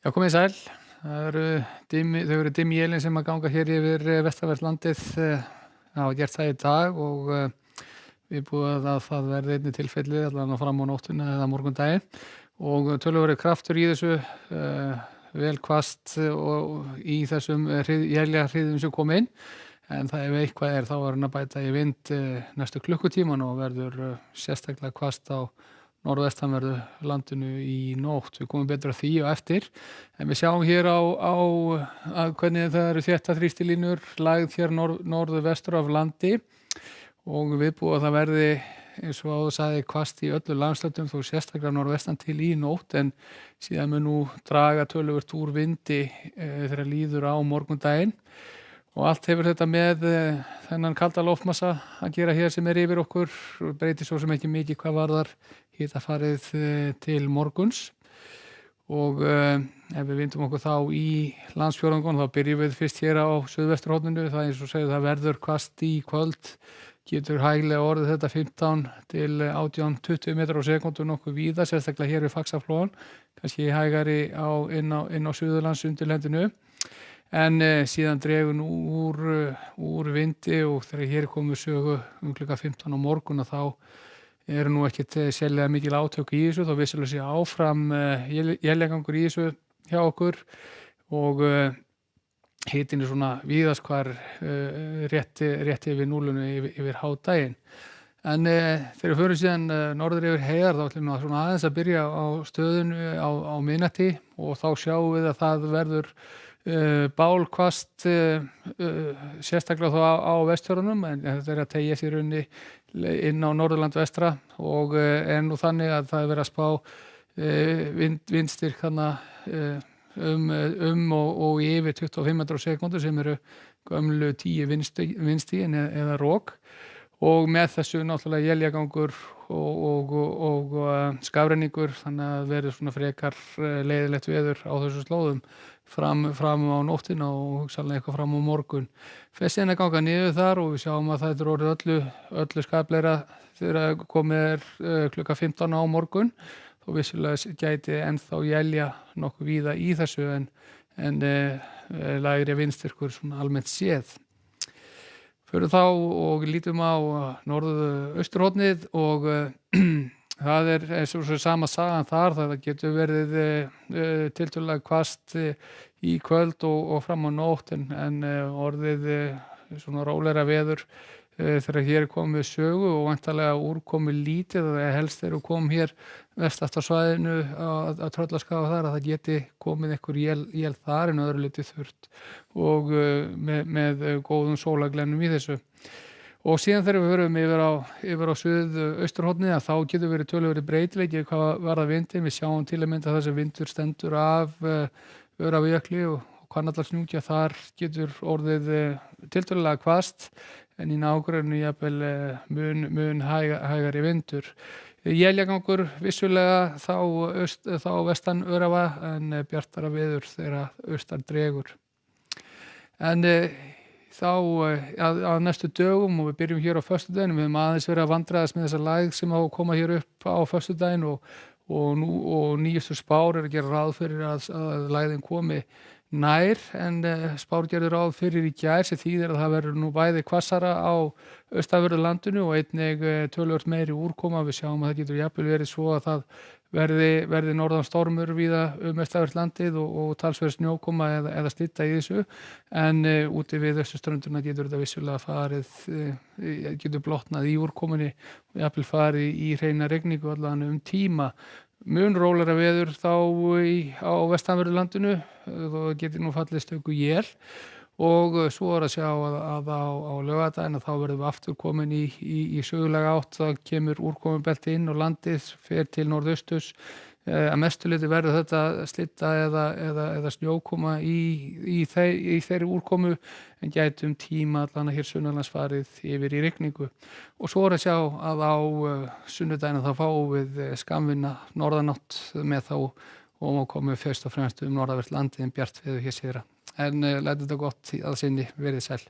Já, komið sæl. Þau eru dimm élin sem að ganga hér yfir vestanvert landið. Hafa gert það í dag og við búið að það verði einnig tilfelli allan fram á nóttina eða morgundaginn og töluverður kraftur í þessu, vel hvasst og í þessum éljarhríðum sem kom inn. En það ef eitthvað þá er hann að bæta í vind næstu klukkutíman og verður sérstaklega hvasst á norðvestanverðu landinu í nótt. Við komum betur að því og eftir. En við sjáum hér á hvernig það eru þéttar þrýstilínur lagð hér norðvestur af landi og viðbúið að það verði eins og áður sagði hvasst í öllu landshlutum þó sérstaklega norðvestan til í nótt en síðan mun nú draga töluvert úr vindi þegar líður á morgundaginn. Og allt hefur þetta með þennan kalda loftmassa að gera hér sem yfir okkur, breytir svo sem ekki mikið hvað varðar hitafarið til morguns. Og ef við vindum okkur þá í landsfjórðungun, þá byrjum við fyrst hér á suðvesturhorninu. Það eins og segir það verður hvasst í kvöld, getur hæglega orðið þetta 15 til 18-20 metrar á sekúndu nokkuð víða, sérstaklega hér við Faxaflóann, kannski hægari inn á Suðurlands undirlendinu. En síðan dregur nú úr vindi og þegar hér komum sögu klukkan 15 á morgun og þá eru nú ekkert sérlega mikil átök í þessu, þá vissulega sé áfram éljagangur í þessu hjá okkur og hitinn er svona víðast hvar rétt yfir núllinu yfir hádaginn. En þegar við förum síðan norður yfir heiðar þá ætlum við svona aðeins að byrja á stöðinu á miðnætti og þá sjáum við að það verður bálhvasst sérstaklega þá á Vestfjörðunum en þetta er að teygja sér inn á Norðurland vestra og nú þannig að það er verið að spá vindstyrk þarna og yfir 25 metrar á sekúndu sem eru gömlu 10 vindstigin eða rok og með þessu náttúrulega éljagangur og skafrenningur þannig að verður svona frekar leiðilegt veður á þessu slóðum fram á nóttina og hugsanlega eitthvað fram á morgun. Festin að ganga niður þar og við sjáum að það er orðið öllu skapleira þegar komið klukkan 15 á morgun og vissulega gæti ennþá élja nokkuð víða í þessu en lægri vindstyrkur svona almennt séð. Förum þá og lítum á norðausturhornið og það er eins og sama sagan þar, það getur verið tiltölulega hvasst í kvöld og fram á nótt en orðið svona rólegra veður þegar hér er komið sögu og væntanlega úrkomu lítið og helst komið hér vestast á svæðinu að Tröllaskaga þar að það geti komið einhver él þar en öðru litið þurrt og með góðum sólarglennum í þessu. Og síðan þegar við förum yfir á suðausturhornið þá getur verið töluverður breytileiki hvað varðar vindinn. Við sjáum til að mynda þessi vindur stendur af Öræfajökli og Hvannadalshnjúkja þar getur orðið tiltölulega hvasst en í nágrenninu jafnvel mun hægari vindur. Éljagangur vissulega þá vestan Öræfa en bjartara veður þegar austan dregur. En þá að næstu dögum og við byrjum hér á föstudaginn, við höfum aðeins verið að vandræðast með þessa lægð sem á að koma hér upp á föstudaginn og nýjustu spár eru að gera ráð fyrir að lægðin komi nær en spár gerðu ráð fyrir í gær sem þýðir að það verður nú bæði hvassara á austanverðu landinu og einnig töluvert meiri úrkoma. Við sjáum að það getur jafnvel verið svo að það verði norðan stormur víða austanvert landið og talsverð snjókoma eða slydda í þessu en úti við austurströndina getur þetta vissulega getur blotnað í úrkomunni og jafnvel farið í hreina rigningu allan tíma. Mun rólegra veður þá á vestanverðu landinu og getur nú fallið stöku él og svo er að sjá að á laugardaginn þá verðum við aftur komin í sögulega átt, það kemur úrkomubelti inn og landið fer til norðausturs. Að mestu leyti verður þetta slydda eða snjókoma í þeirri úrkomu en gæti tíma allan hér sunnanlands farið yfir í rigningu. Og svo er að sjá að á sunnudaginn þá fáum við skammvinna norðanátt með þá og komum fyrst og fremst norðanvert landið en bjart veður hér syðra. En lætur þetta gott að sinni, verið sæl.